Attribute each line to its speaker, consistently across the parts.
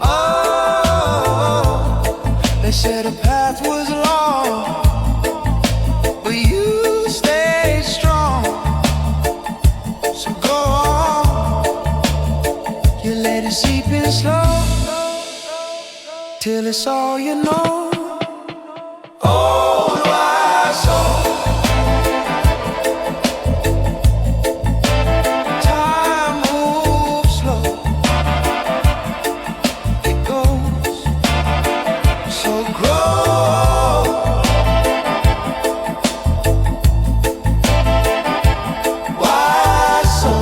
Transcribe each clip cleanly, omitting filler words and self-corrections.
Speaker 1: Oh, till it's all you know. Oh, why so? Time moves slow. It goes so grow. Why so?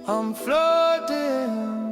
Speaker 1: I'm floating.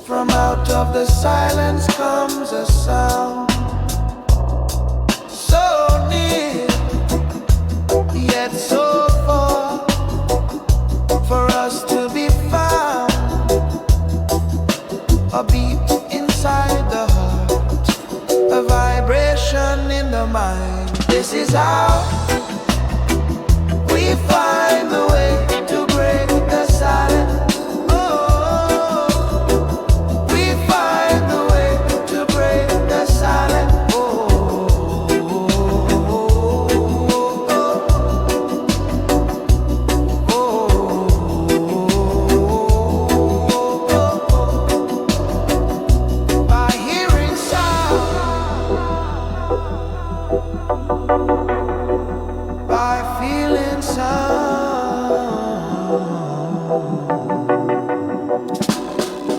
Speaker 1: From out of the silence comes a sound, so near, yet so far, for us to be found. A beat inside the heart, a vibration in the mind. This is how we find the way to break the silence.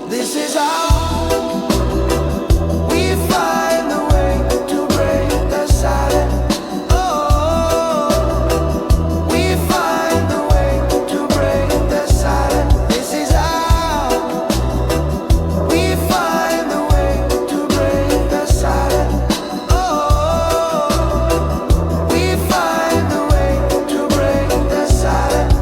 Speaker 1: This is how we find the way to break the silence. Oh, we find the way to break the silence. This is how we find the way to break the silence. Oh, we find the way to break the silence.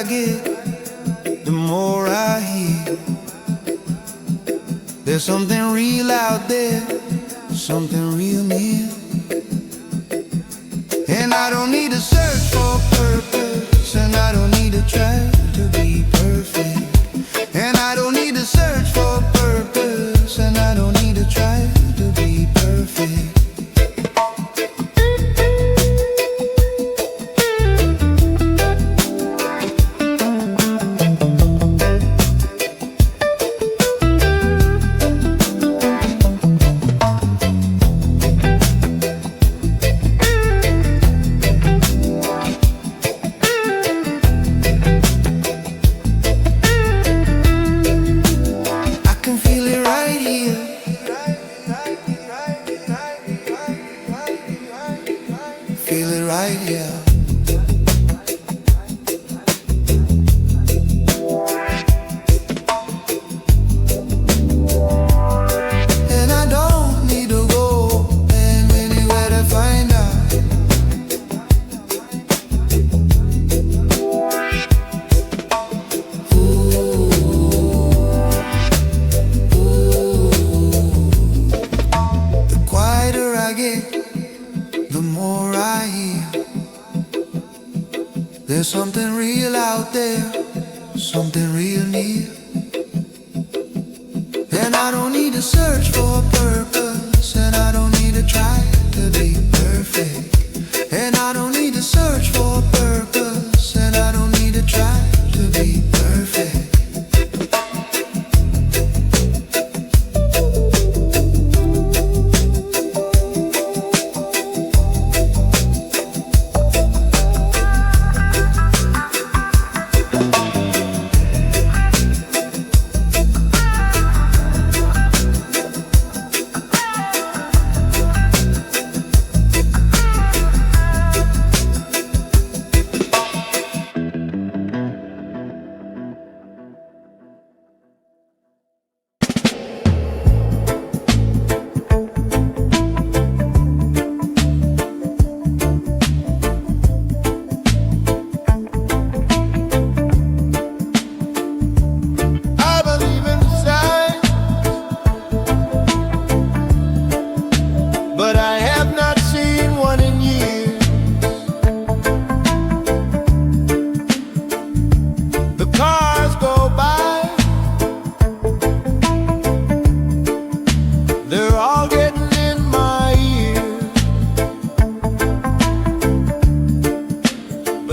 Speaker 1: I get, the more I hear. There's something real out there, something real near. And I don't need to search for purpose, and I don't need to try to be perfect. And I don't need to search for purpose, and I don't need to try to be perfect. Feel it right here. And I don't need to go anywhere to find out. Ooh, the quieter I get, the more I hear. There's something real out there, something real near. And I don't need to search for a purpose, and I don't need to try to be perfect. And I don't need to search for a purpose, and I don't need to try to be perfect.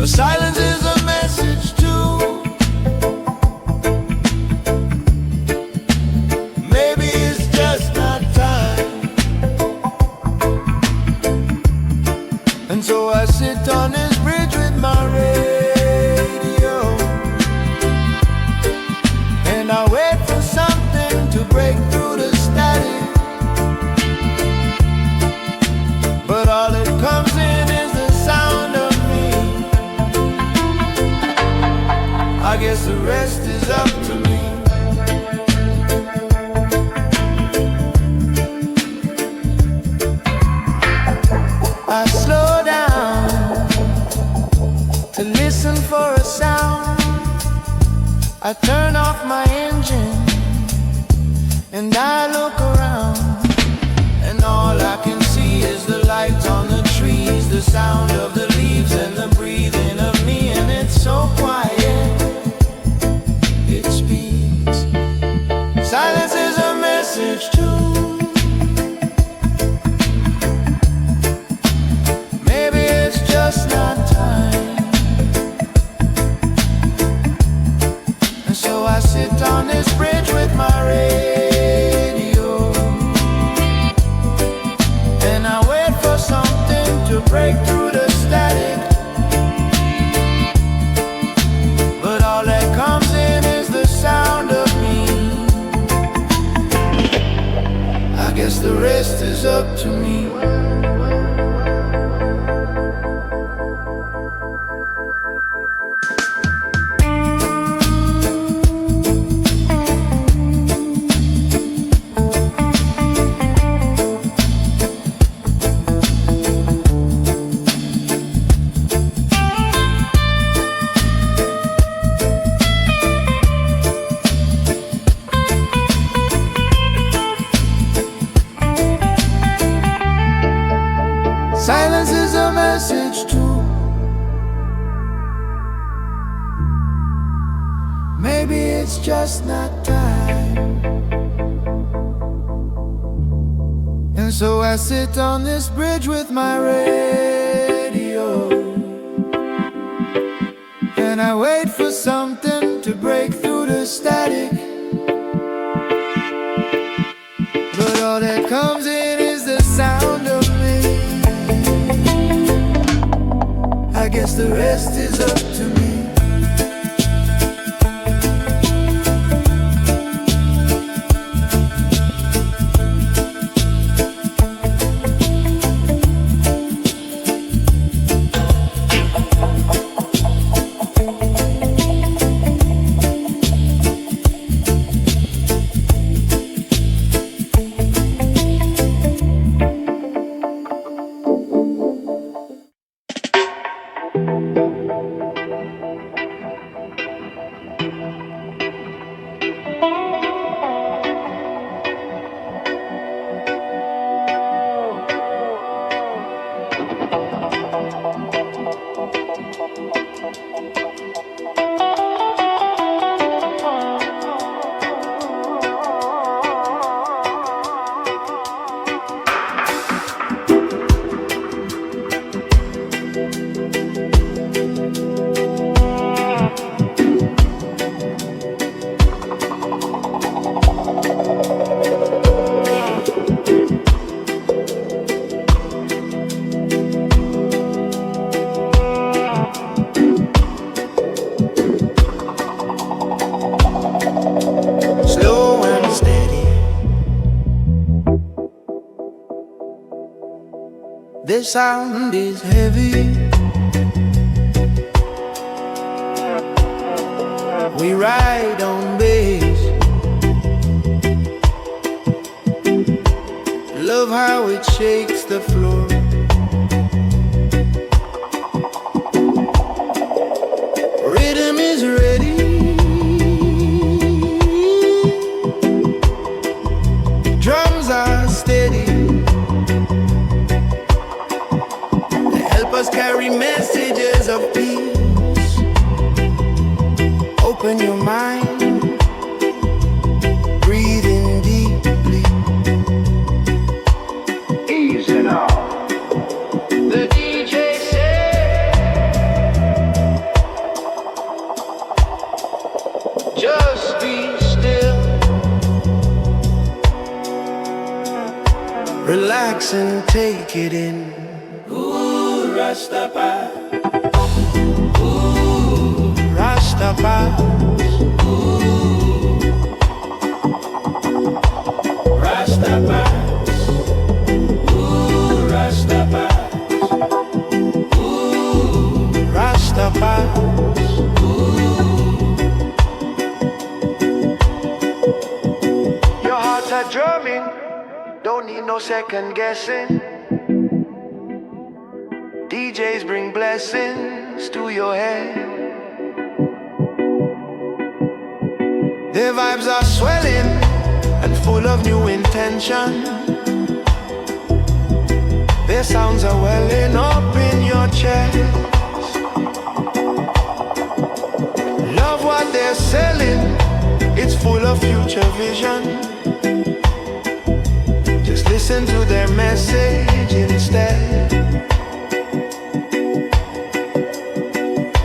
Speaker 2: Silence is a message too. Maybe it's just not time. And so I sit on this bridge with my radio, and I wait for something to break through the static. But all that comes in is the sound of me. I guess the rest is up to me. I slow down to listen for a sound. I turn off my engine and I look around, and all I can see is the lights on the trees, the sound of the leaves and the breathing of me, and it's so quiet. Silence is a message too. Maybe it's just not time. And so I sit on this bridge with my radio, and I wait for something to break through the message too. Maybe it's just not time. And so I sit on this bridge with my radio, and I wait for something to break through the static. But all that comes in is the sound of me. I guess the rest is up to me. This sound is heavy. We ride on bass. Love how it shakes the floor. Rhythm is ready. Drums are steady. Us carry messages of peace. Open your mind, breathe in deeply. Easy now. The DJ said, just be still. Relax and take it in. Rastafari, ooh, Rastafari, ooh, Rastafari, ooh, Rastafari, ooh, Rastafari, ooh. Your hearts are drumming, don't need no second guessing. DJs bring blessings to your head. Their vibes are swelling and full of new intention. Their sounds are welling up in your chest. Love what they're selling, it's full of future vision. Just listen to their message instead.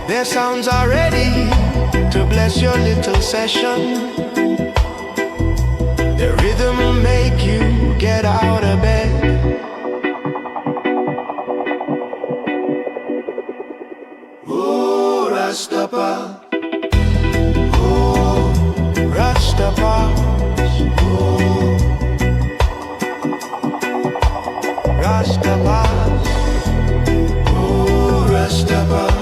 Speaker 2: Their sounds are ready to bless your little session. Their rhythm will make you get out of bed. Oh, Rastafari, oh, Rastafari, oh, Rastafari, oh, Rastafari.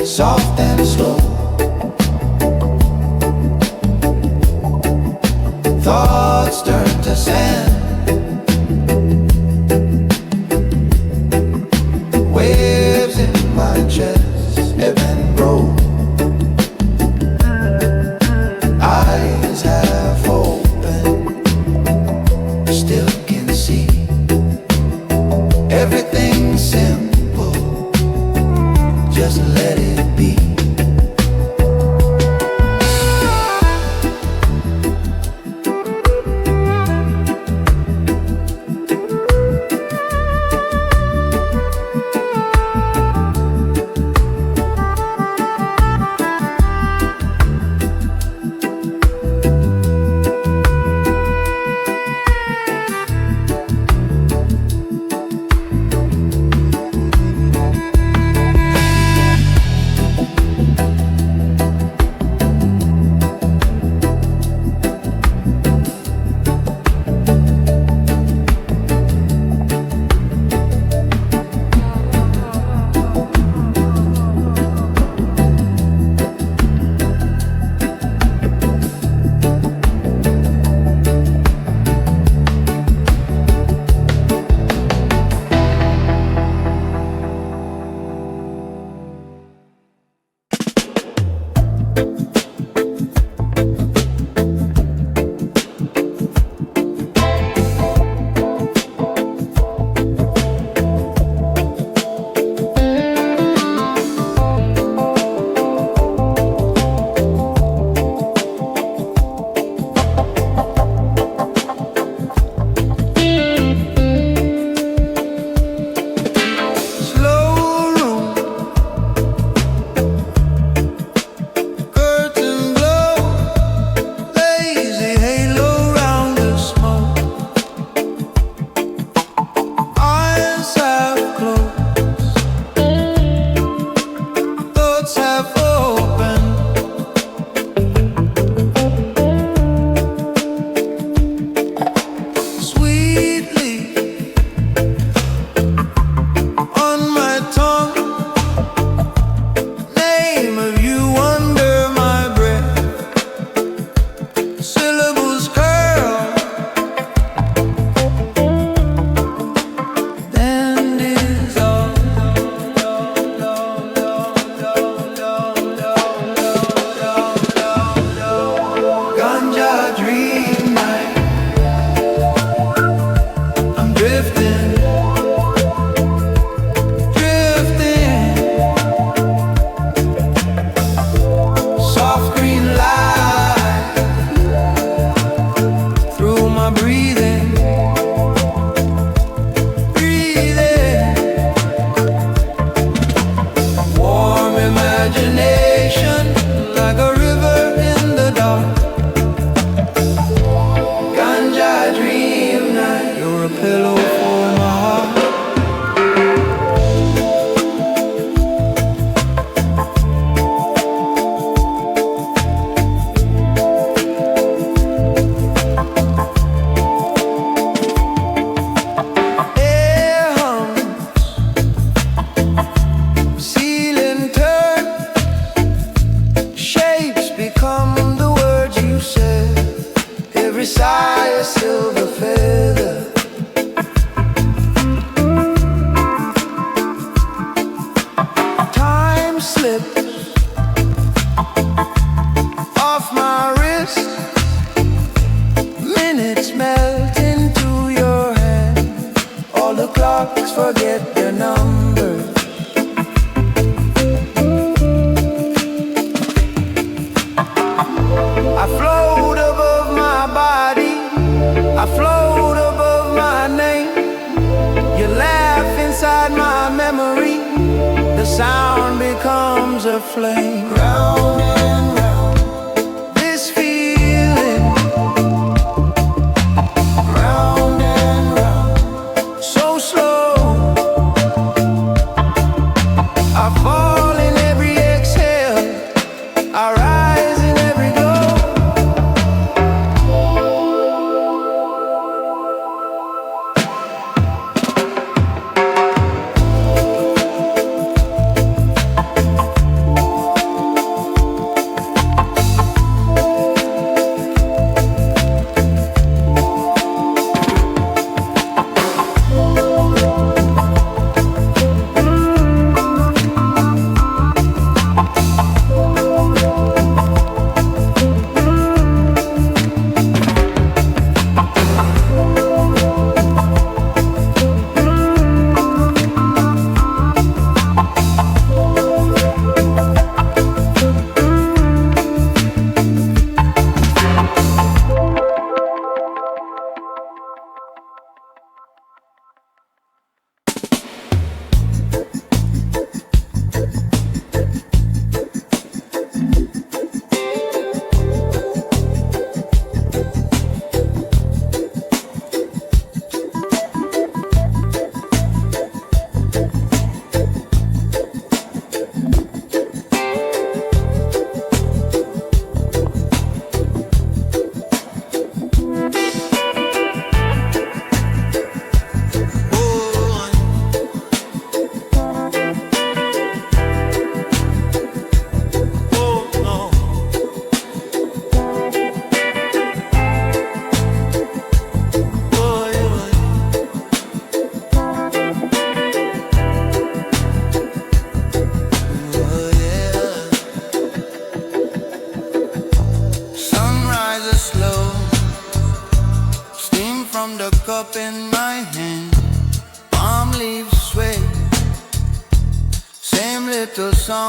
Speaker 1: soft and slow. Thoughts turn to sand. Waves in my chest ebb and grow. Eyes half open, still can see everything simple. Just let it be.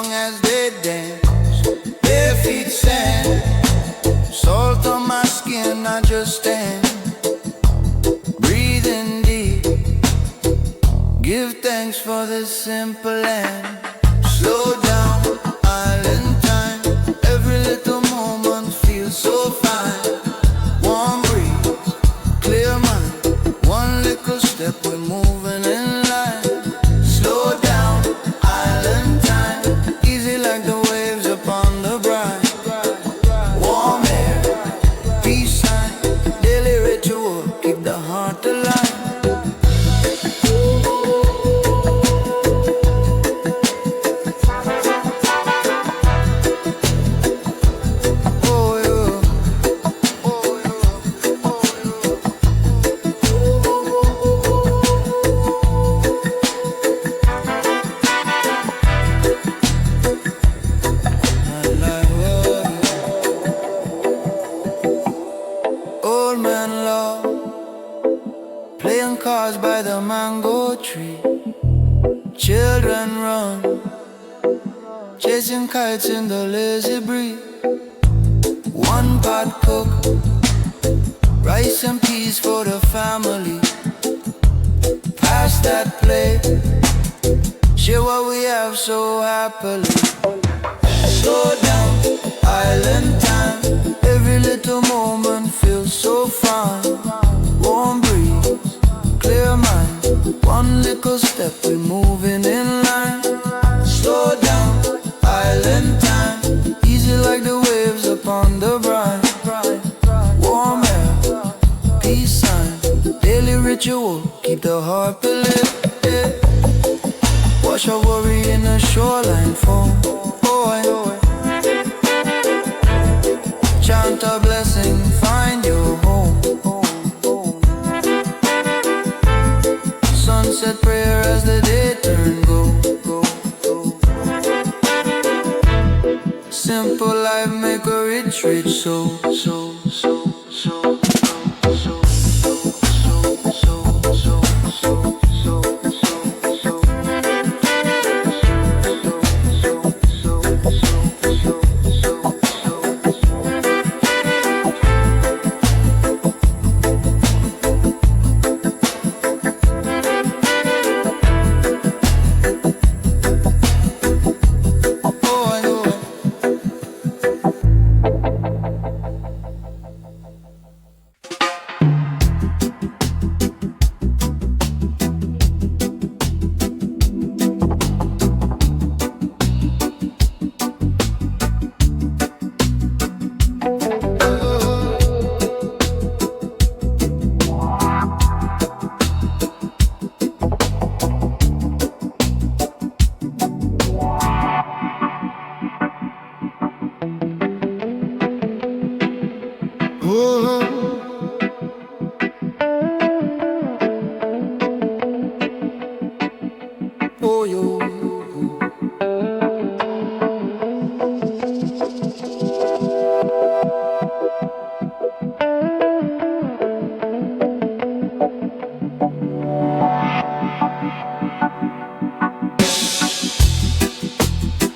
Speaker 2: long as they dance. Bare feet sand, salt on my skin, I just stand. Breathing deep, give thanks for this simple land. Slow down, island time, every little moment feels so fine. Warm breeze, clear mind, one little step, we're moving in line. Slow down, island time, easy like the waves upon the brine. Warm air, peace sign, daily ritual, keep the heart alive. Old man law, playing cards by the mango tree. Children run, chasing kites in the lazy breeze. One pot cook, rice and peas for the family. Pass that plate, share what we have so happily. Slow down, island time, every little moment feels so fine. Warm breeze, clear mind, one little step, we're moving in line. Slow down, island time, easy like the waves upon the brine. Warm air, peace sign, daily ritual, keep the heart believe. Wash our worry in the shoreline foam. Chant a blessing, find your home. Sunset prayer as the day turn go. Simple life make a rich soul.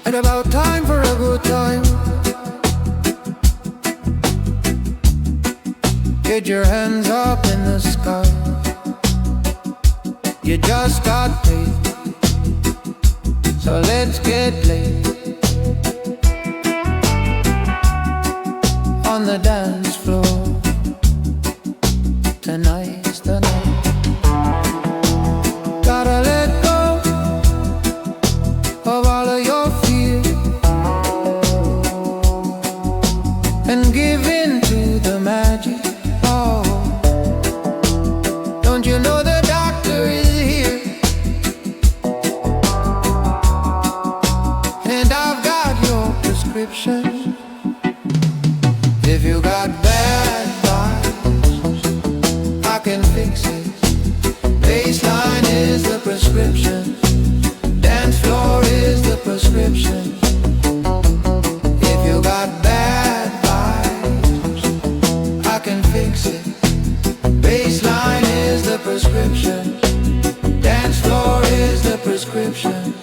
Speaker 2: And about time for a good time. Get your hands up in the sky. You just got paid, so let's get laid on the dance floor. Tonight's the night. Gotta let go of all of your fears and give in to the magic. Oh, don't you know the doctor is here? And I've got your prescription. If you got bad vibes, I can fix it. Bassline is the prescription. Dance floor is the prescription. If you got bad vibes, I can fix it. Bassline is the prescription. Dance floor is the prescription.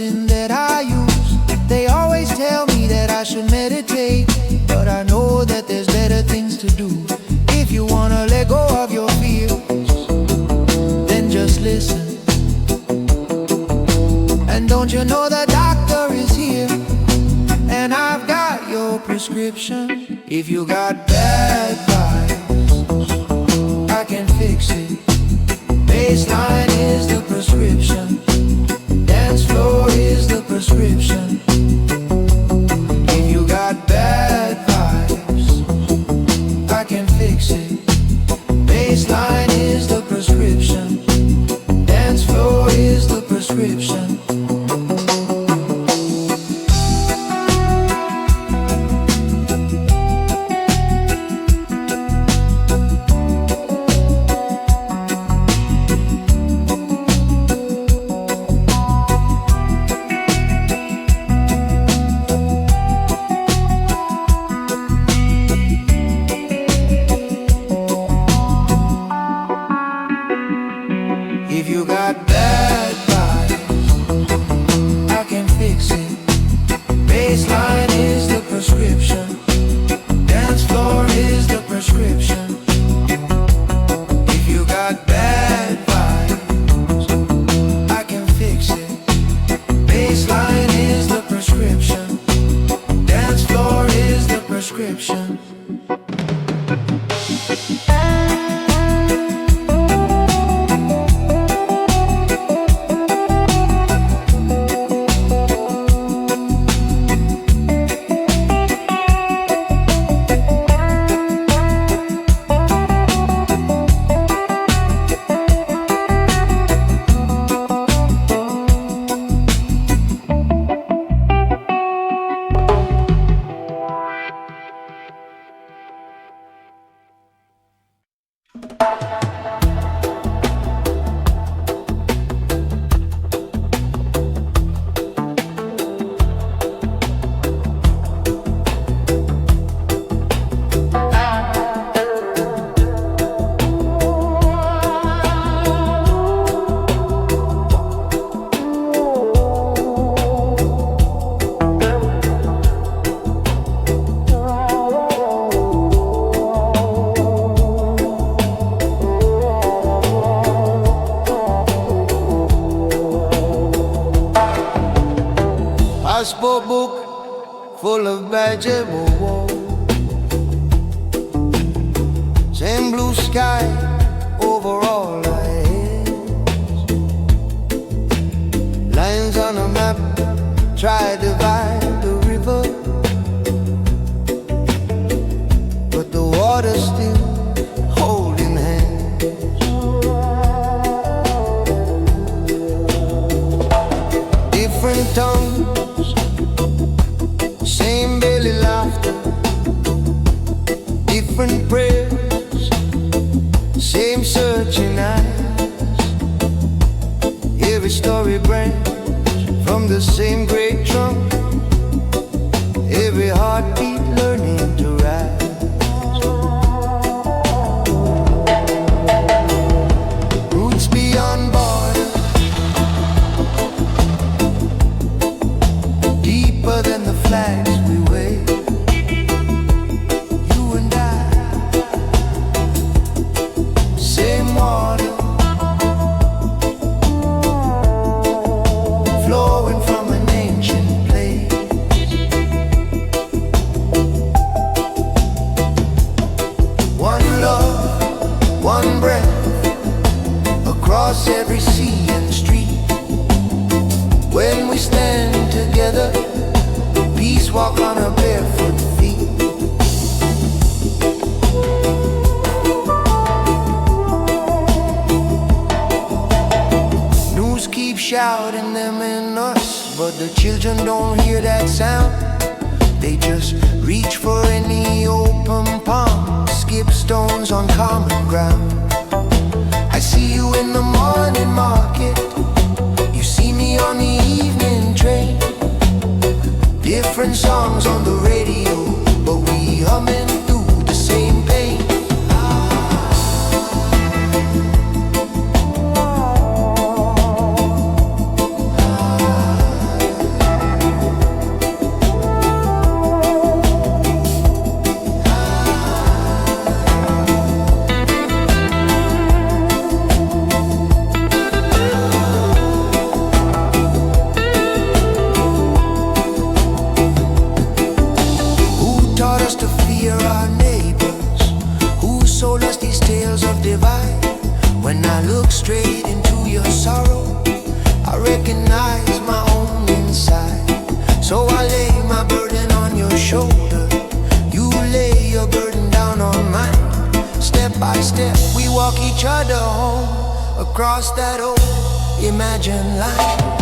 Speaker 2: medicine that I use. They always tell me that I should meditate, but I know that there's better things to do. If you wanna let go of your fears, then just listen. And don't you know the doctor is here, and I've got your prescription. If you got bad vibes, I can fix it. Bassline is the prescription. Dance floor is the prescription. If you got bad vibes, I can fix it. Bassline is the prescription. Dance floor is the prescription. If you got bad vibes, I can fix it. Bassline is the prescription. Dance floor is the prescription. If you got bad vibes, I can fix it. Bassline is the prescription. Dance floor is the prescription. Passport book full of badges, same blue sky over all our heads. Lines on a map try to divide the river, but the water's still holding hands. Different tongues, same belly laughter, different prayers, same searching eyes. Every story branch from the same great trunk, every heartbeat learning to rise. Roots beyond borders, deeper than the flags we wave. You and I, same water, flowing from an ancient place. One love, one breath, across every sea and street. When we stand together, peace walk on our barefoot feet. News keep shouting them in us, but the children don't hear that sound. They just reach for any open palm, skip stones on common ground. I see you in the morning market, you see me on the evening train. Different songs on the radio, but we humming through the same pain.
Speaker 1: straight into your sorrow. I recognize my own inside, so I lay my burden on your shoulder. You lay your burden down on mine. Step by step we walk each other home, across that old imagined line.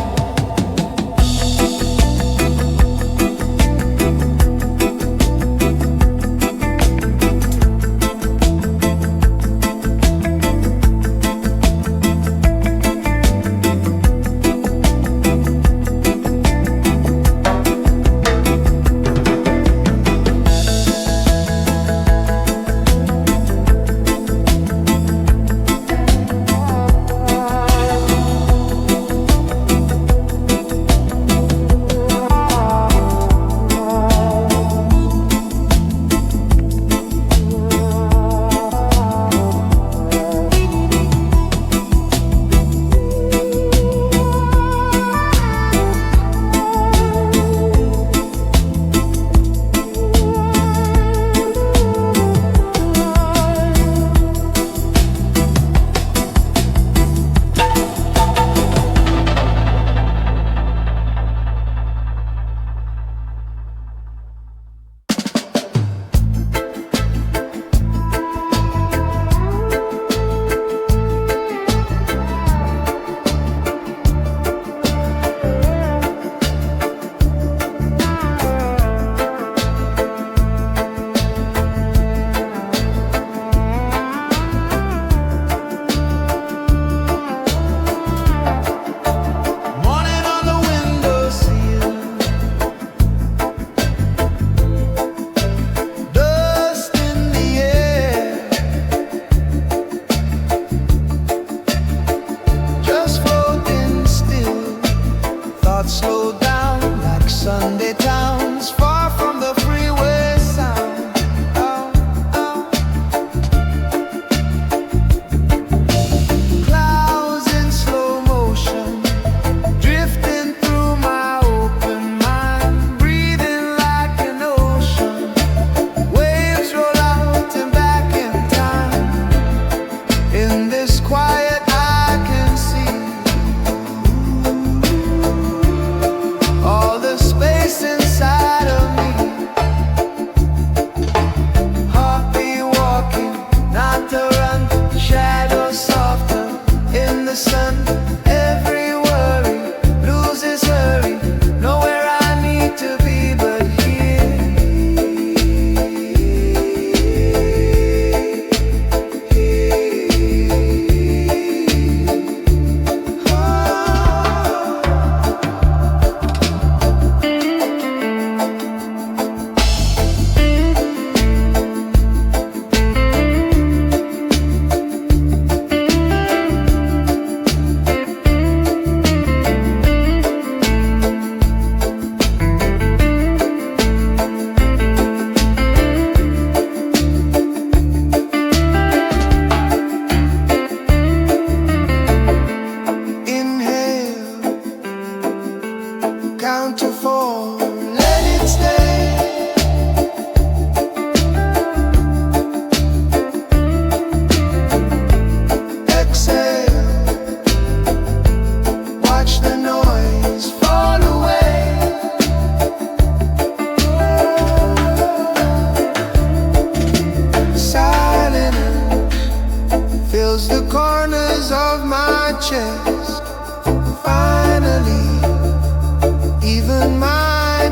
Speaker 2: chest. Finally, even my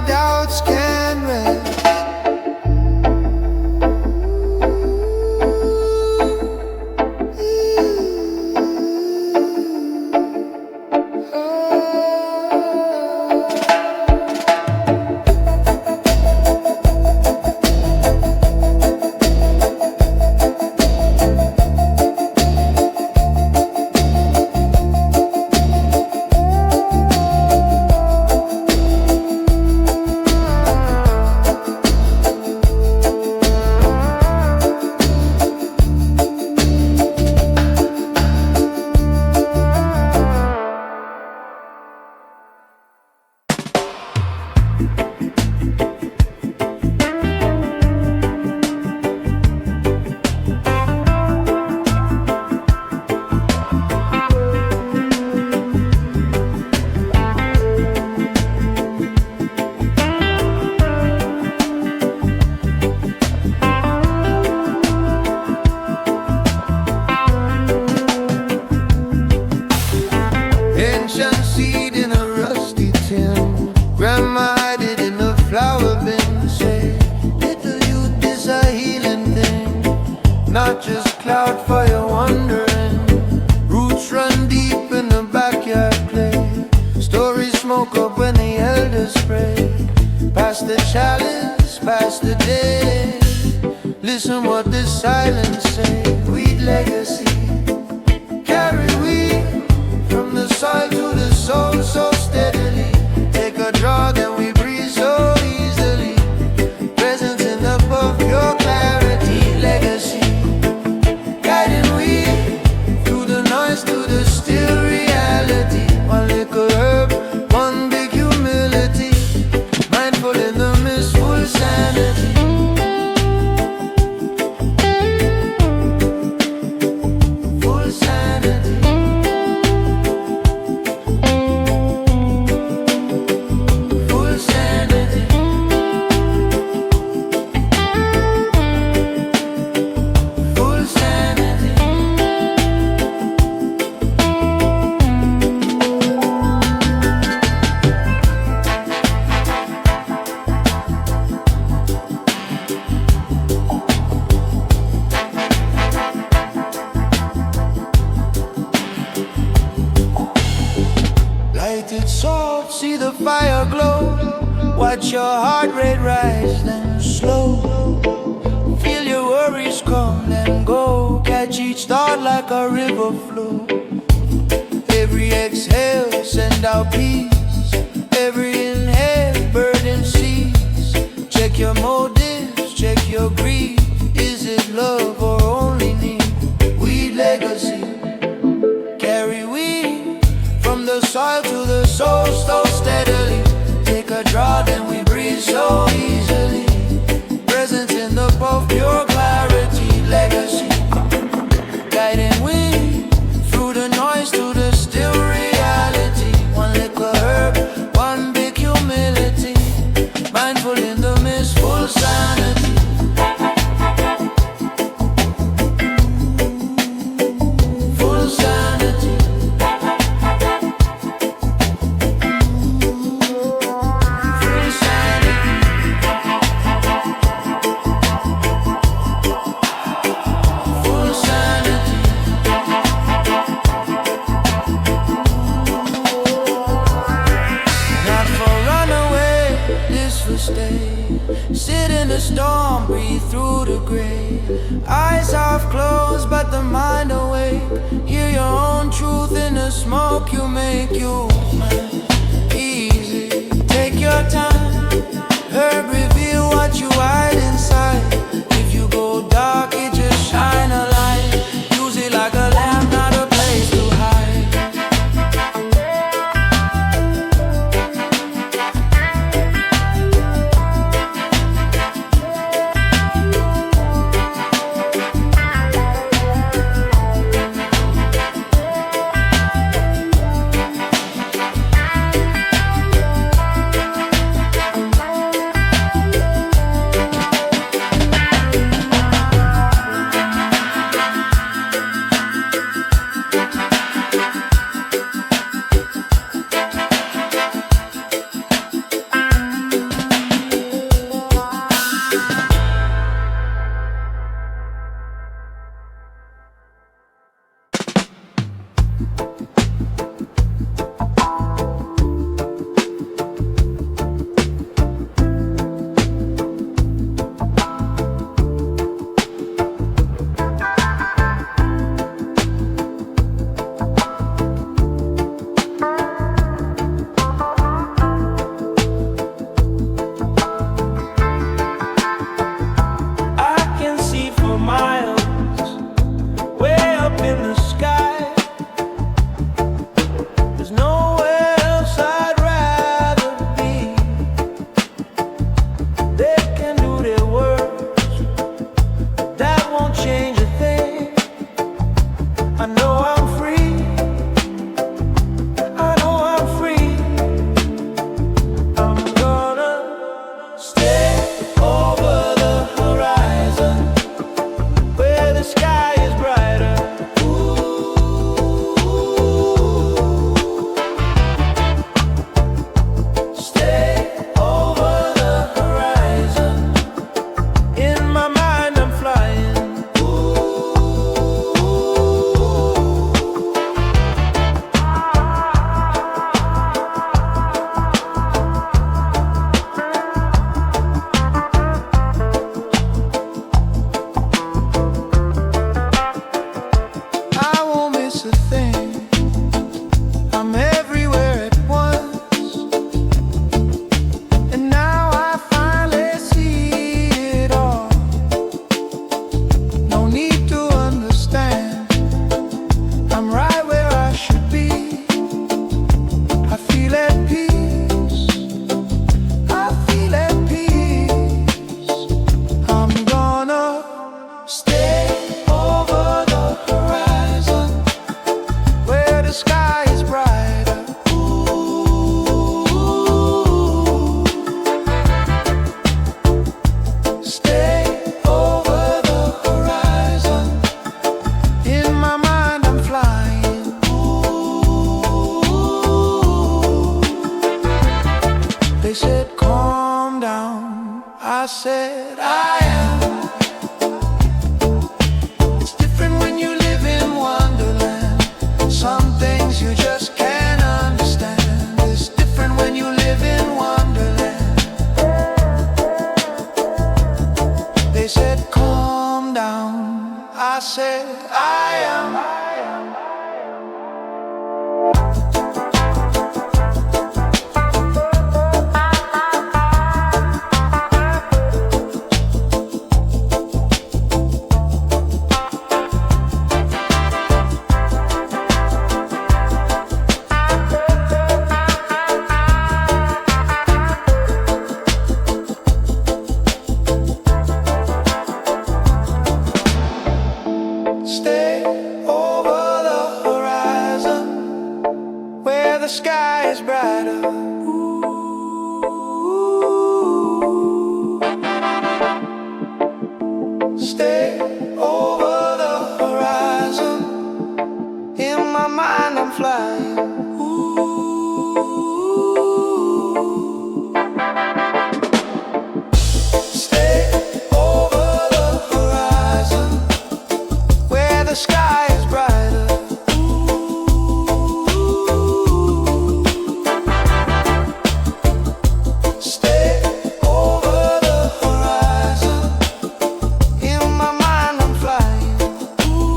Speaker 2: Grandma hid it in the flower bin. Say, little youth is a healing thing, not just cloud fire wandering. Roots run deep in the backyard play. Stories smoke up when the elders pray. Pass the chalice, pass the day. Listen what the silence say. Weed legacy, carry weed from the soil to the soul so steadily. Take a draw, then we breathe so easily. Presence in the puff, pure clarity. Legacy, guiding weed through the noise to the still reality. One little herb, one big humility. Mindful in the mist, full sanity. Full sanity. Full sanity. Full sanity. Light it soft, see the fire glow. Watch your heart rate rise, then slow. Feel your worries come, then go. Catch each thought like a river flow. Every exhale, send out peace. Every inhale, burden cease. Check your motives, check your greed. Is it love or only need? Weed legacy, carry weed from the soil to the soul so steadily. Take a draw, then we breathe so easily. Presence in the puff, pure clarity. Legacy, guiding weed through the noise to the still reality. One little herb, one big humility. Mindful in the mist, full sanity. Full sanity. Full sanity. Full sanity. Not for runaway, this for stay. Sit in the storm, breathe through the gray. Eyes half closed, but the mind awake. Hear your own truth in the smoke you make. You easy, take your time. Herb reveal what you hide inside. If you go dark, it just shine a light. Use it like a lamp, not a place to hide. said, calm down. I said, I am. It's different when you live in Wonderland. Some things you just can't understand. It's different when you live in Wonderland. They said, calm down. I said, I am. Stay over the horizon where the sky is brighter. Ooh. Stay over the horizon. In my mind I'm flying. Ooh. Stay over the horizon where the sky is brighter. Ooh. Stay over the horizon. In my mind I'm flying. Ooh.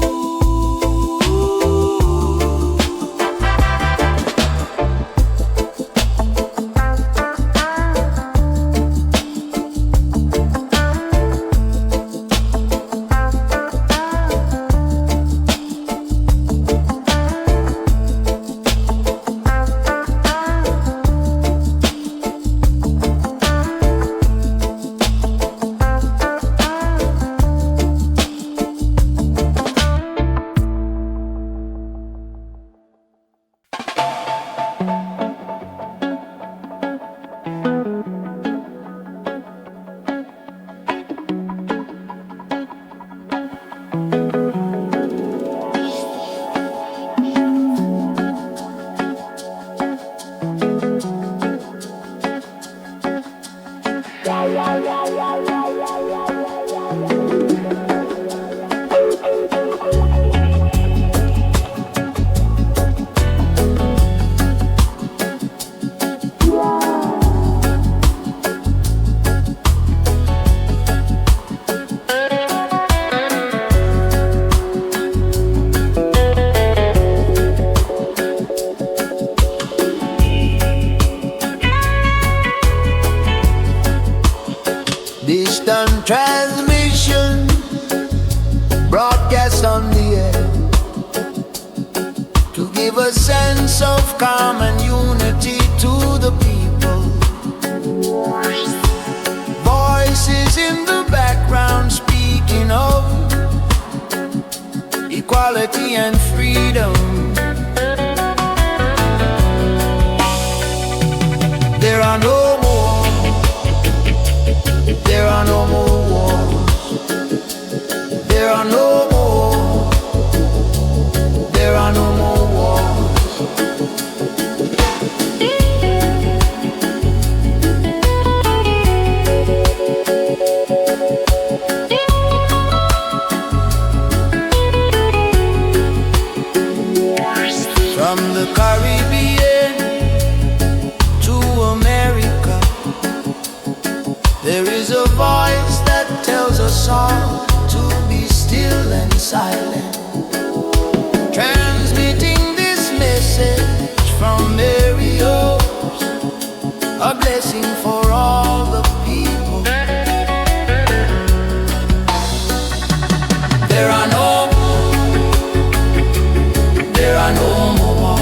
Speaker 2: Distant transmission broadcast on the air to give a sense of calm and unity to the people. Voices in the background speaking of equality and freedom. There are no more, there are no more wars. There are no more, there are no more wars. From the Caribbean to America, there is a voice that tells us all to be still and silent, transmitting this message from Mary Oaks, a blessing for all the people. There are no more wars. There are no more wars.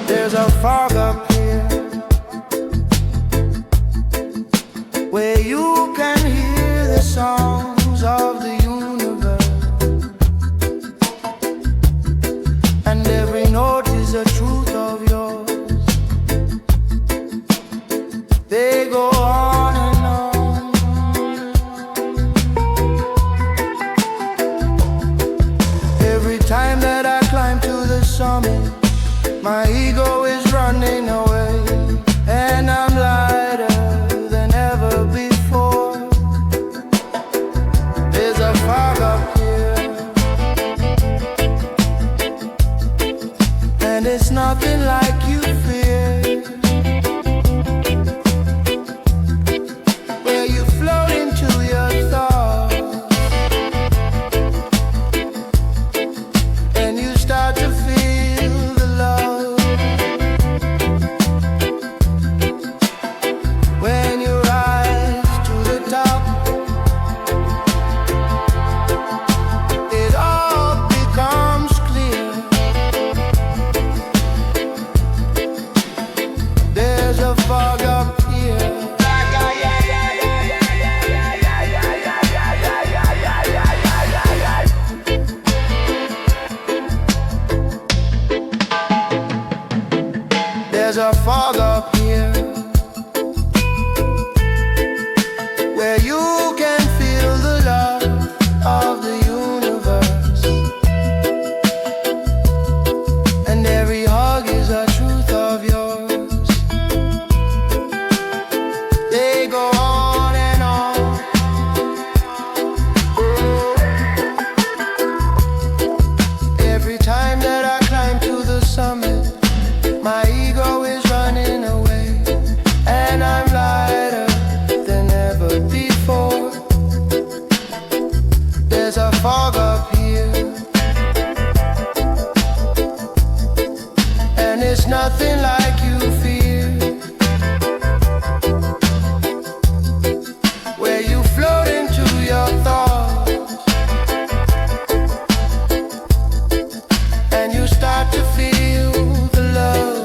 Speaker 2: There's a fog up here where you can hear the songs of the universe, and every note is a truth of yours. They go on and on. Every time that I climb to the summit, my ego is running away, and I'm lighter than ever before. There's a fog up here, and it's nothing like you fear. Where you float into your thoughts, and you start to feel the love. When you rise to the top, it all becomes clear. There's a fog up here. There's a fog up here where you can feel the love of the universe, and every hug is a truth of yours. They go on and on. Every time that I climb to the summit, my ego is running away, and I'm lighter than ever before. There's a fog up here, and it's nothing like you fear. Where you float into your thoughts, and you start to feel the love.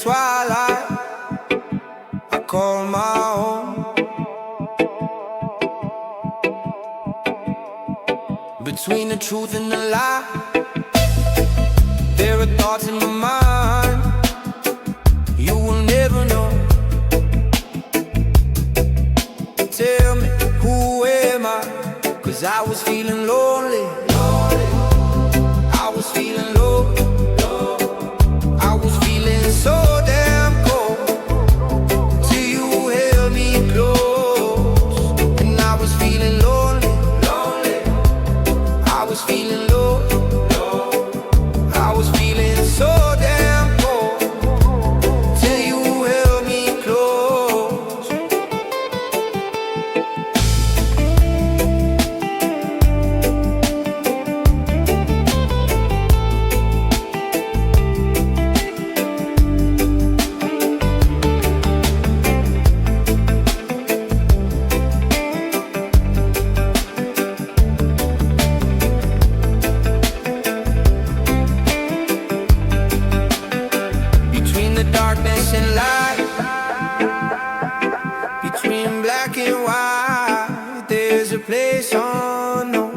Speaker 1: twilight I call my home. Between the truth and the lie, there are thoughts in my mind you will never know. Tell me, who am I? 'Cause I was feeling lonely, I was feeling low, I was feeling so damn cold till you held me close. And I was feeling lonely, I was feeling low, I was feeling so damn cold till you held me close. Between the darkness and light, between black and white, there's a place unknown.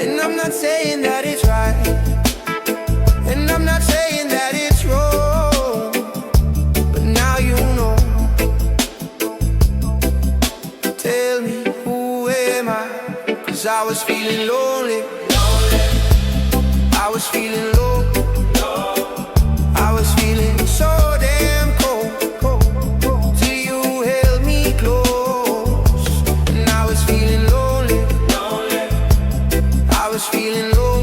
Speaker 1: And I'm not saying that it's right, and I'm not saying that it's wrong, but now you know. Tell me, who am I? 'Cause I was feeling lonely, I was feeling low, I was feeling so damn cold till you held me close. And I was feeling lonely, I was feeling low,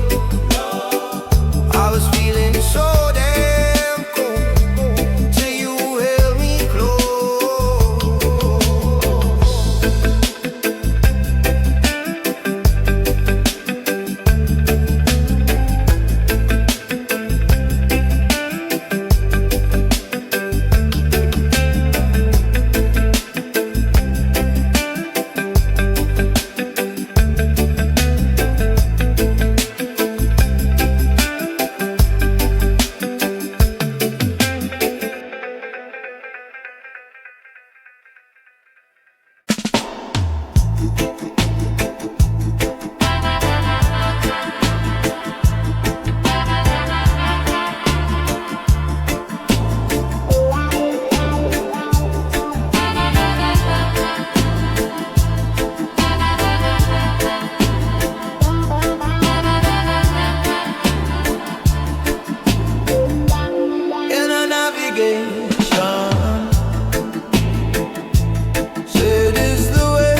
Speaker 1: I was feeling so damn cold till you held me close. In a navigation, said is the way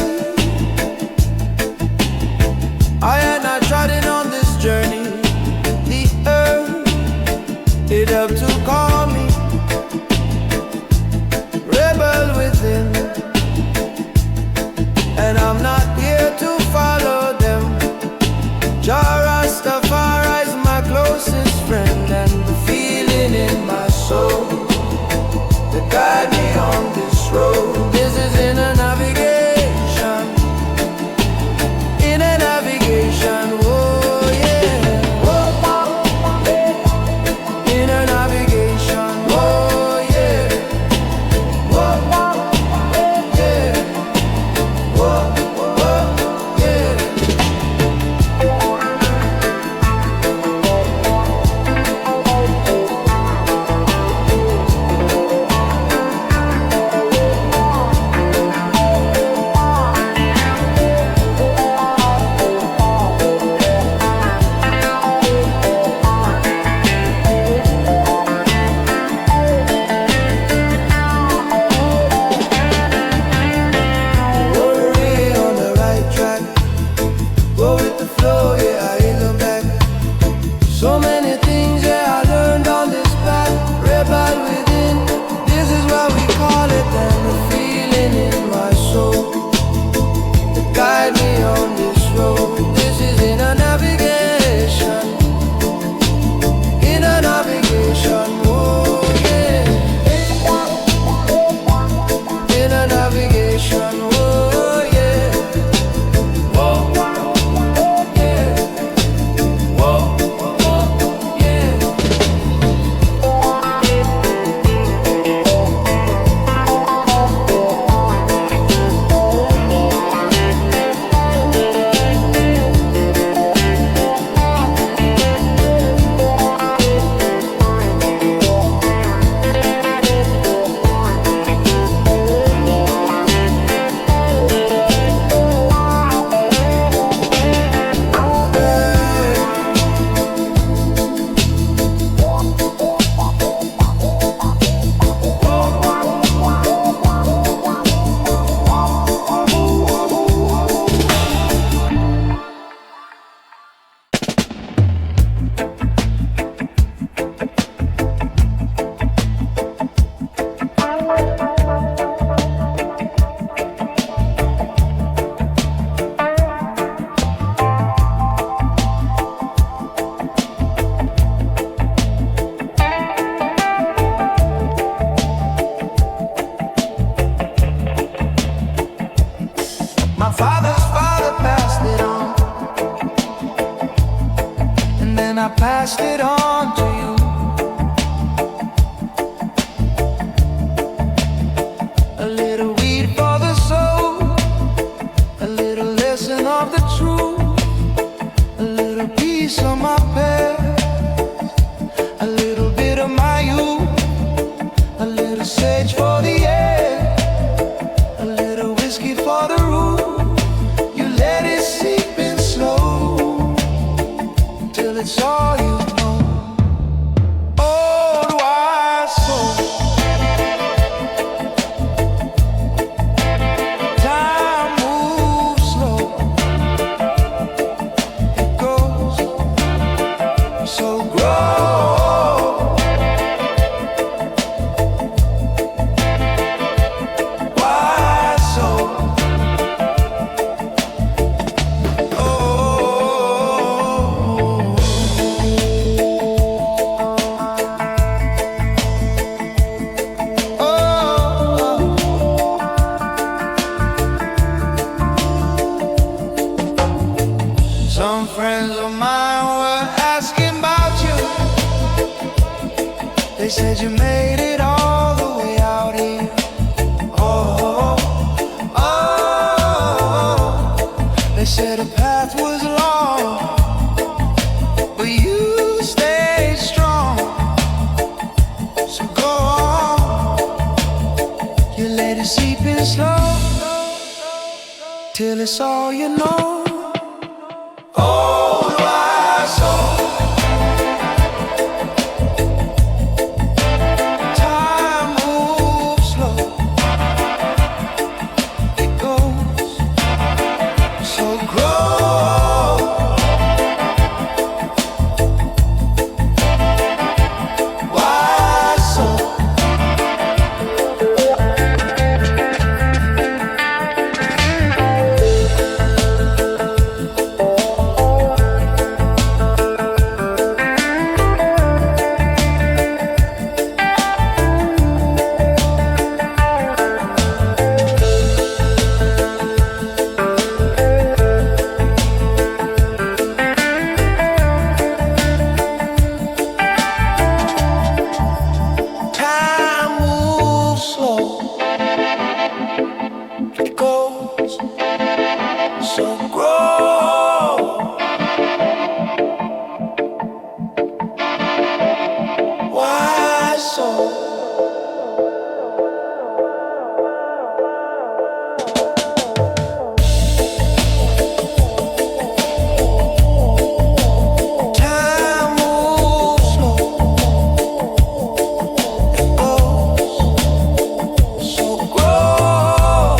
Speaker 2: father's father passed it on, and then I passed it on to you. A little weed for the soul, a little lesson of the truth, a little piece of my past, a little bit of my youth, a little sage for the air, a little whiskey for the root. You let it seep in slow till it's all you know. Old wise soul, time moves slow, it goes so grow. Wise soul, oh, some friends of mine were asking about you. They said you made it all the way out here. Oh, oh, they said the path was long, but you stayed strong. So go on, you let it seep in slow till it's all you know. Old wise soul, time moves slow, it goes so grow. Wise soul, time moves slow, it goes so grow. Wise soul, time moves slow, it goes so grow.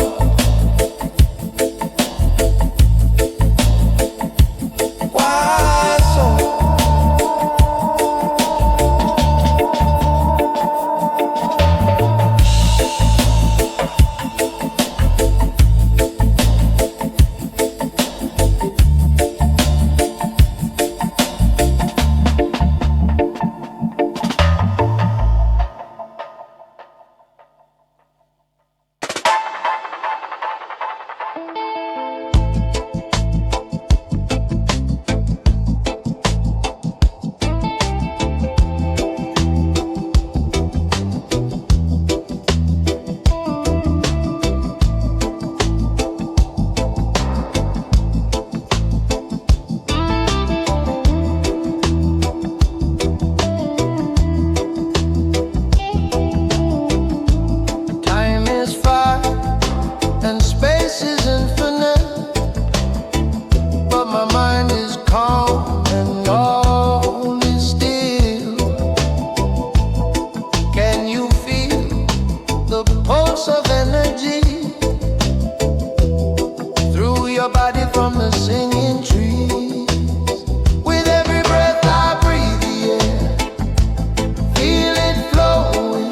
Speaker 2: Wise soul, time is far and space is infinite, but my mind is calm and all is still. Can you feel the pulse of energy through your body from the singing trees? With every breath I breathe the air, feel it flowing,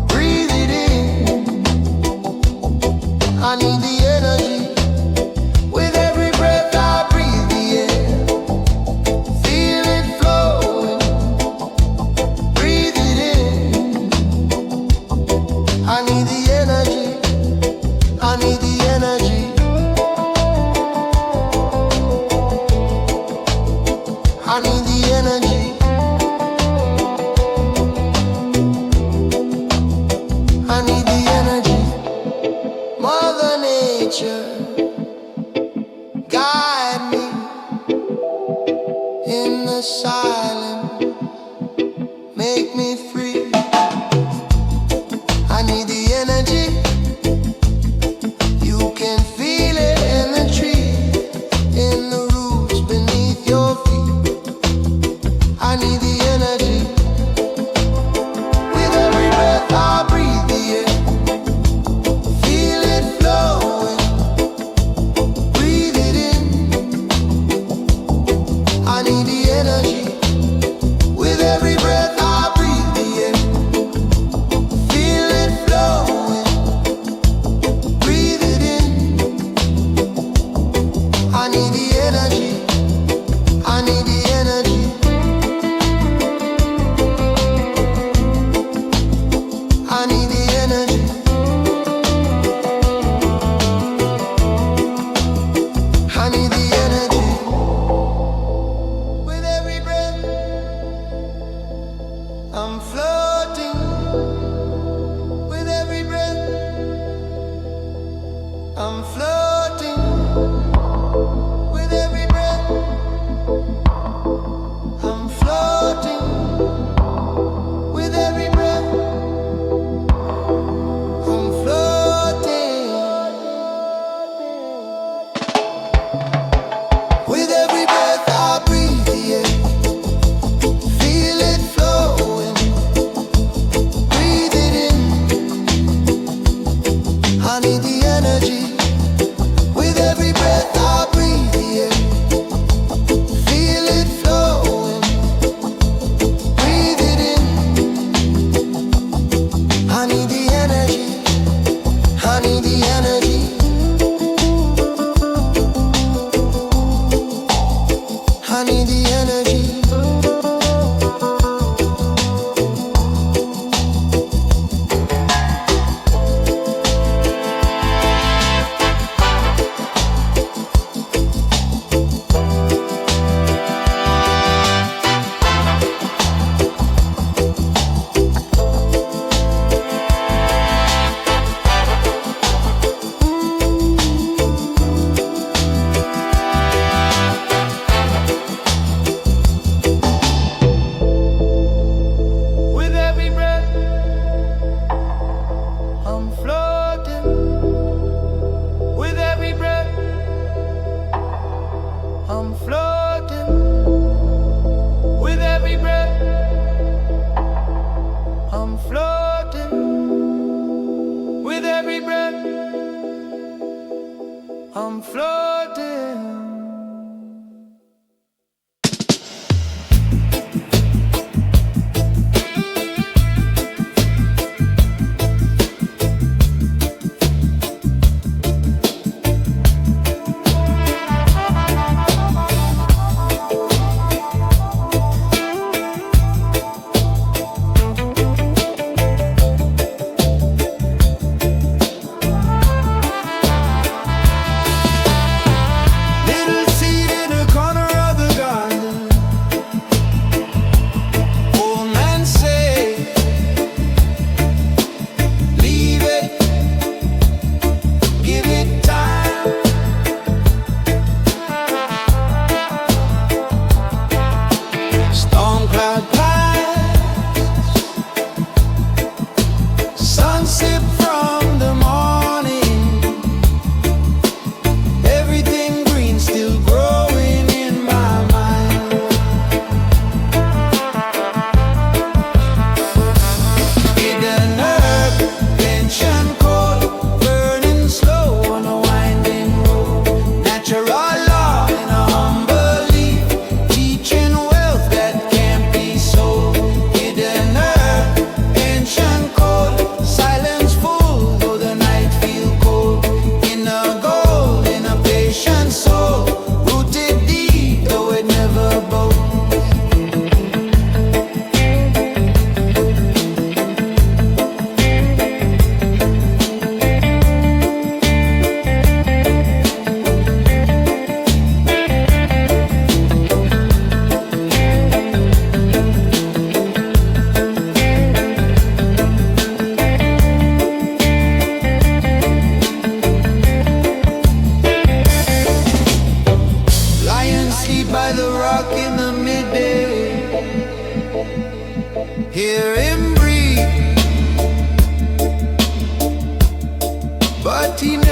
Speaker 2: breathe it in. I need the energy. With every breath I breathe the air, feel it flowing, breathe it in. I need the energy, I need the energy. nature guide me in the silence, make me free. I need the energy, you can feel it in the tree, in the roots beneath your feet. I need the energy, with every breath I breathe the air, feel it flowing, breathe it in. I need the energy, with every breath I breathe the air, feel it flowing, breathe it in. I need the energy, I need the energy, I need the energy, I need the energy. With every breath, I'm floating. With every breath, I'm floating. With every breath, I'm floating. With every breath, I'm floating. With every breath I breathe the air, feel it flowing, breathe it in. I need the energy, with every breath I breathe the air, feel it flowing, breathe it in. I need the energy, I need the energy, I need the energy. With every breath, I'm floating. With every breath, I'm floating. With every breath, I'm floating. With every breath, I'm floating.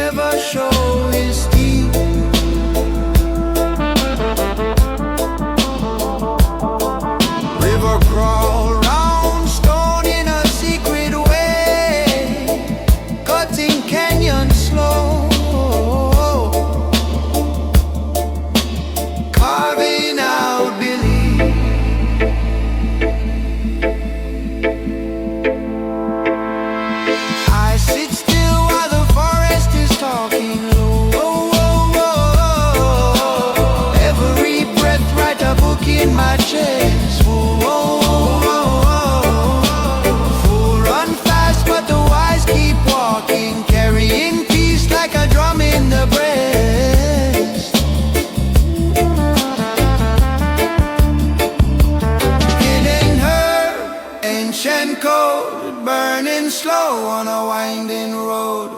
Speaker 1: never show his teeth. River crawl round stone in a secret way, cutting canyon slow, carving out belief. I sit still while the forest is talking low. Every breath write a book in my chest. Fool run fast, but the wise keep walking, carrying peace like a drum in the breast. Hidden her ancient code, burning slow on a winding road.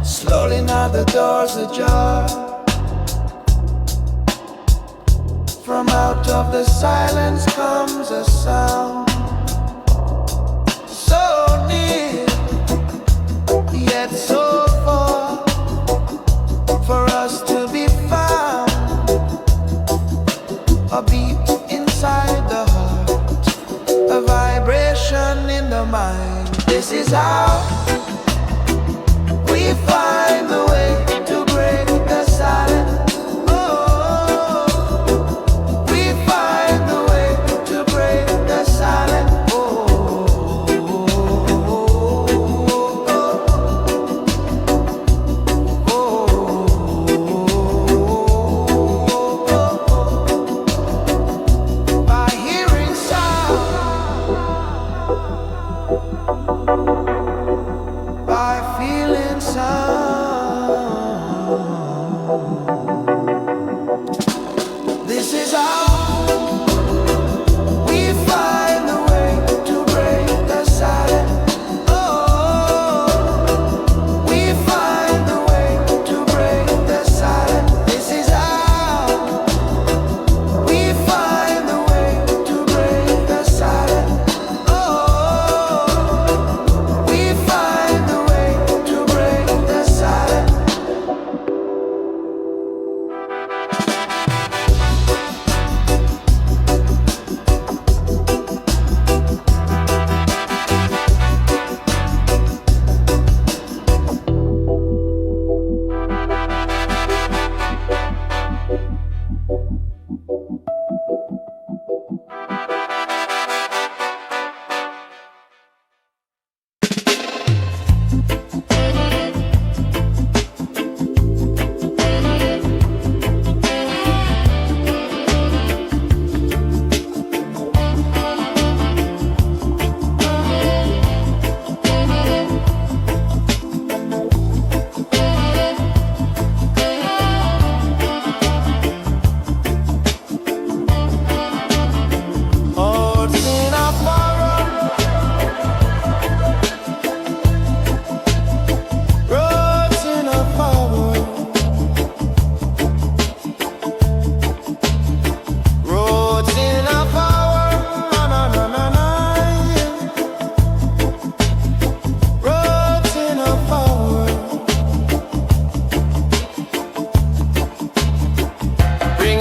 Speaker 1: Slowly now the doors ajar. From out of the silence comes a sound, so near, yet so far, for us to be found. A beat inside the heart, a vibration in the mind. This is how we find the way to break the silence. Oh, we find the way to break the silence. Oh, by hearing sound.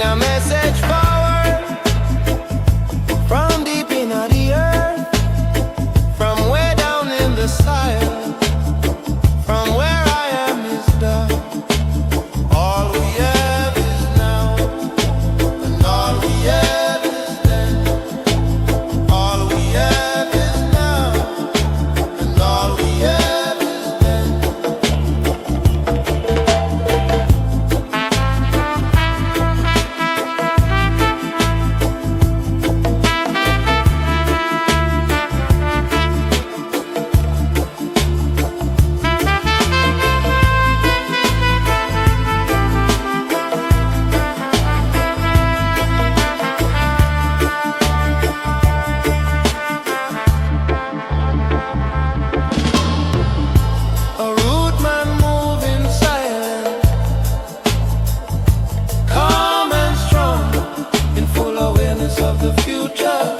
Speaker 2: a message forward from deep in the earth, from way down in the soil, from where I am is done. All we have is now, and all we have is then. All we have is now, and all we have is then. A rude man moving silent, calm and strong, in full awareness of the future.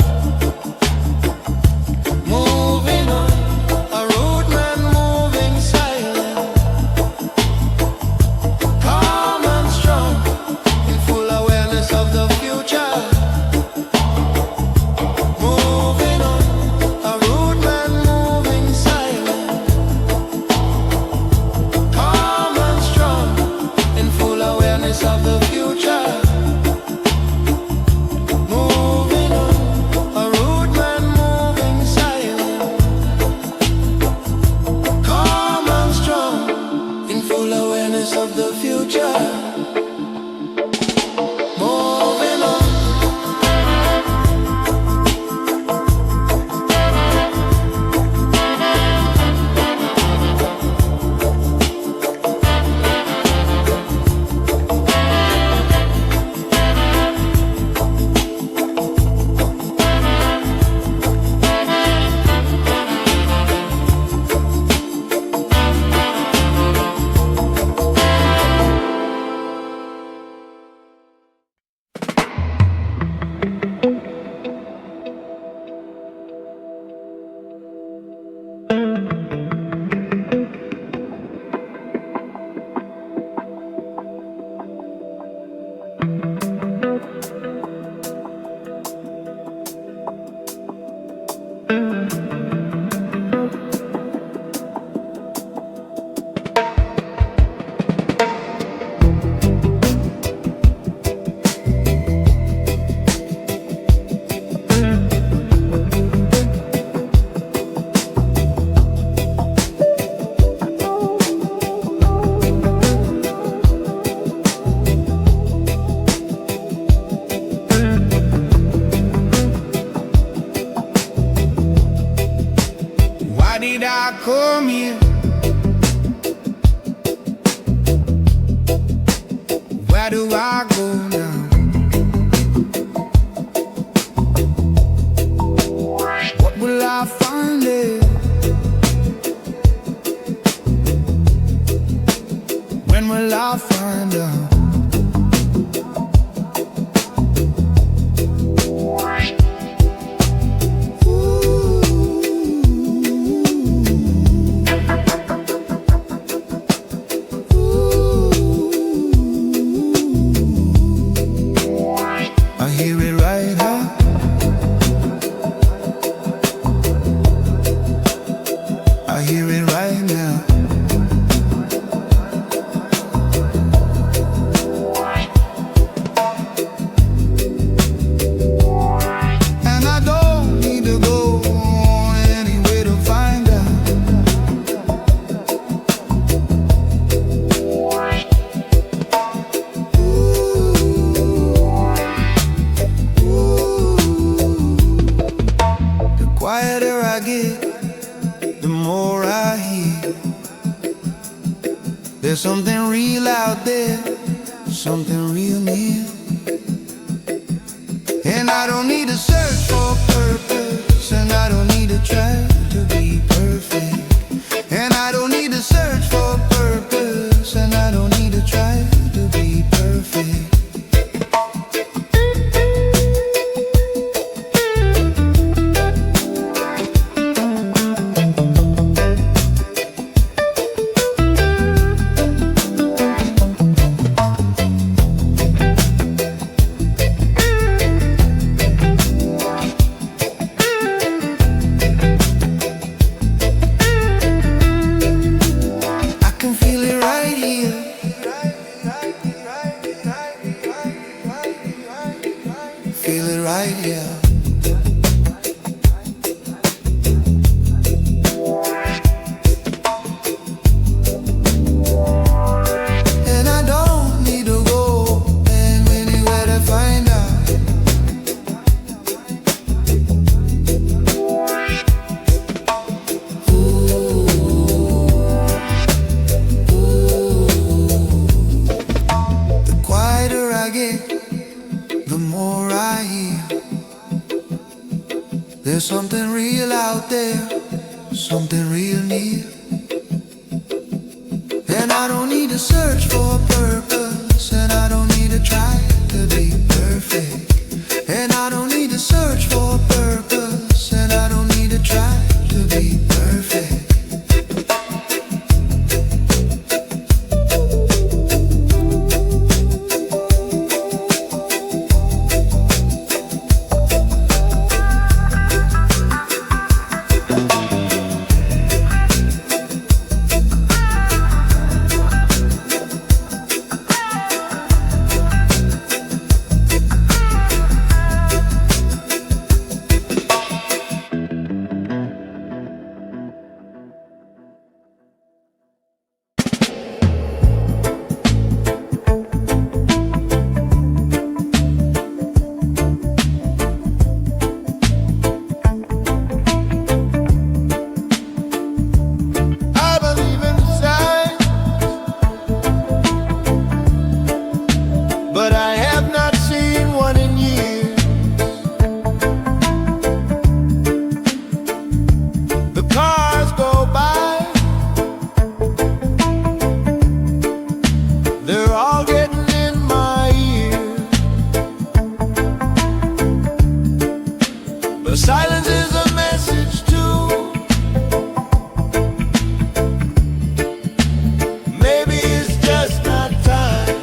Speaker 2: Moving on, a rude man moving silent, calm and strong, in full awareness of the future. Moving on, a rude man moving silent, calm and strong, in full awareness of the future. Moving on, a rude man moving silent, calm and strong, in full awareness of the future. Moving on. Why did I come here? Where do I go now? What will I find there? When will I find out? I hear it right now. I hear it right now. And I don't need to go anywhere to find out. The quieter I get, the more I hear. There's something real out there, something real near. And I don't need to search for purpose, and I don't need to try to be perfect. And I don't need to search for purpose, and I don't need to try to be perfect. feel it right here. And I don't need to go anywhere to find out. The quieter I get, the more I hear. There's something real out there, something real near. And I don't need to search for a purpose, and I don't need to try to be perfect. And I don't need to search for a purpose, and I don't need to try to be perfect. I believe in signs, but I have not seen one in years. The cars go by, they're all getting in my ear. But silence is a message too. Maybe it's just not time.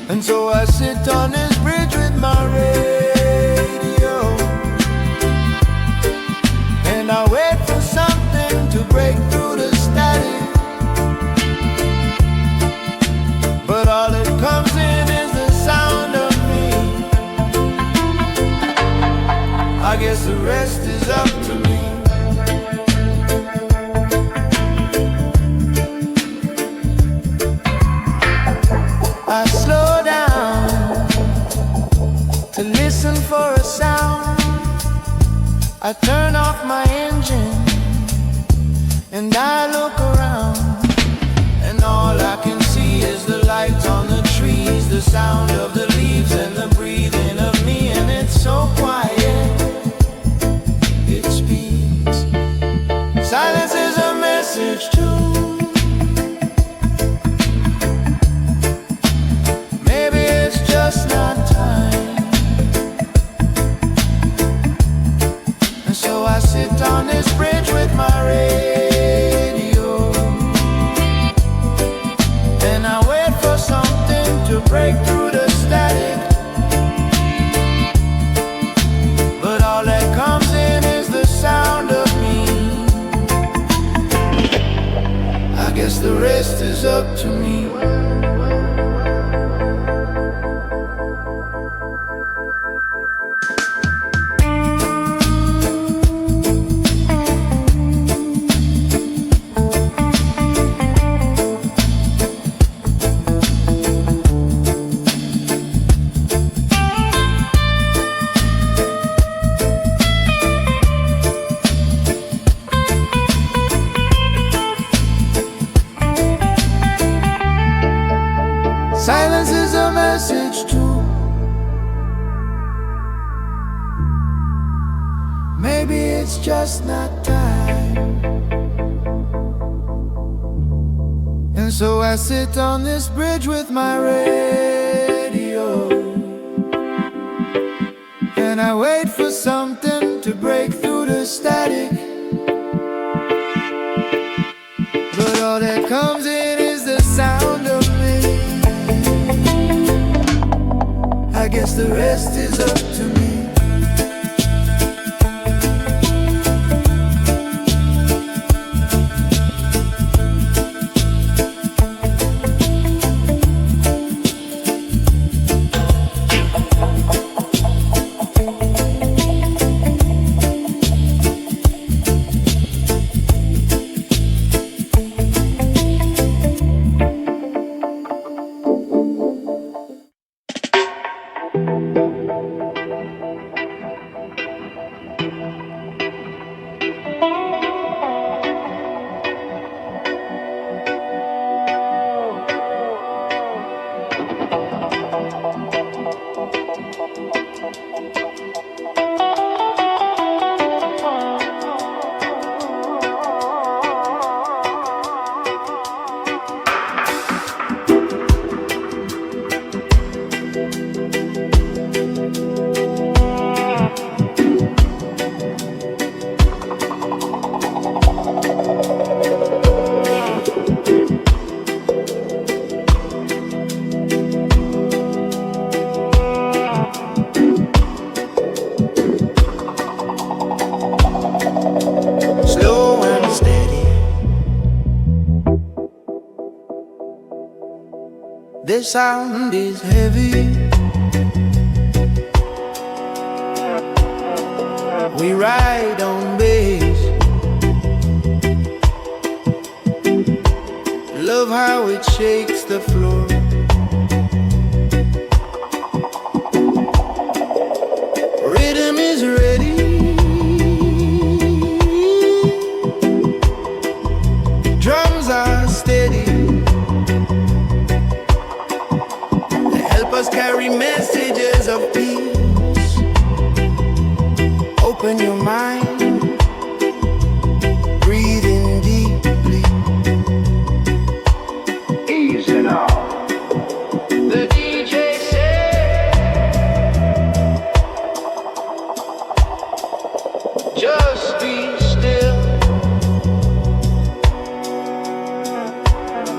Speaker 2: And so I sit on this bridge with my radio, and I wait for something to break through the static. But all that comes in is the sound of me. I guess the rest is up to me. I slow down to listen for a sound. I turn off my engine and I look around, and all I can see is the lights on the trees, the sound of the leaves and the breathing of me. And it's so quiet, it speaks. Silence is a message too. Maybe it's just not time. And so I sit on this bridge with my radio, and I wait for something to break through the static. But all that comes in is the sound of me. I guess the rest is up to me. Silence is a message too. Maybe it's just not time. And so I sit on this bridge with my radio, and I wait for something to break through the static. But all that comes in is the sound of me. I guess the rest is up to me. sound is heavy. We ride on bass. Love how it shakes the floor. Rhythm is ready. Drums are steady. They help us carry messages of peace. Open your mind, breathe in deeply.
Speaker 1: Easy now.
Speaker 2: The DJ said, just be still.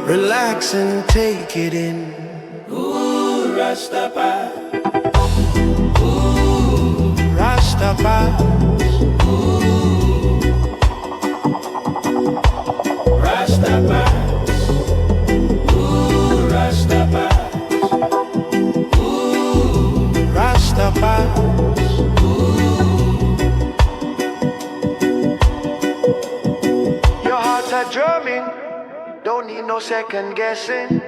Speaker 2: Relax and take it in.
Speaker 1: Ooh, Rastafari.
Speaker 2: Ooh, Rastafari.
Speaker 1: Rastafari. Ooh, Rastafari. Ooh,
Speaker 2: Rastafari. Your hearts are drumming, don't need no second guessing.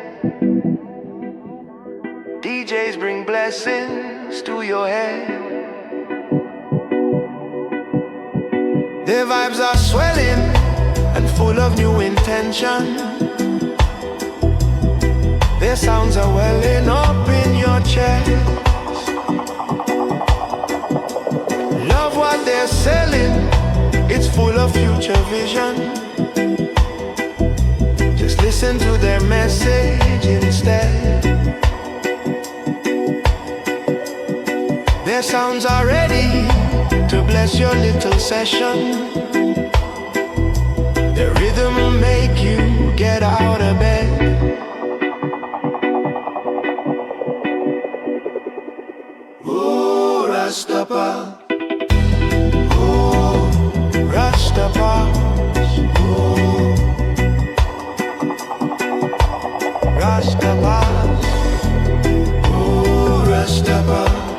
Speaker 2: DJs bring blessings to your head. Their vibes are swelling and full of new intention. Their sounds are welling up in your chest. Love what they're selling, it's full of future vision. Just listen to their message instead. Their sounds are ready to bless your little session. The rhythm will make you get out of bed.
Speaker 1: ooh, Rastafari.
Speaker 2: Oh, Rastafari. Oh, Rastafari.
Speaker 1: Ooh, Rastafari.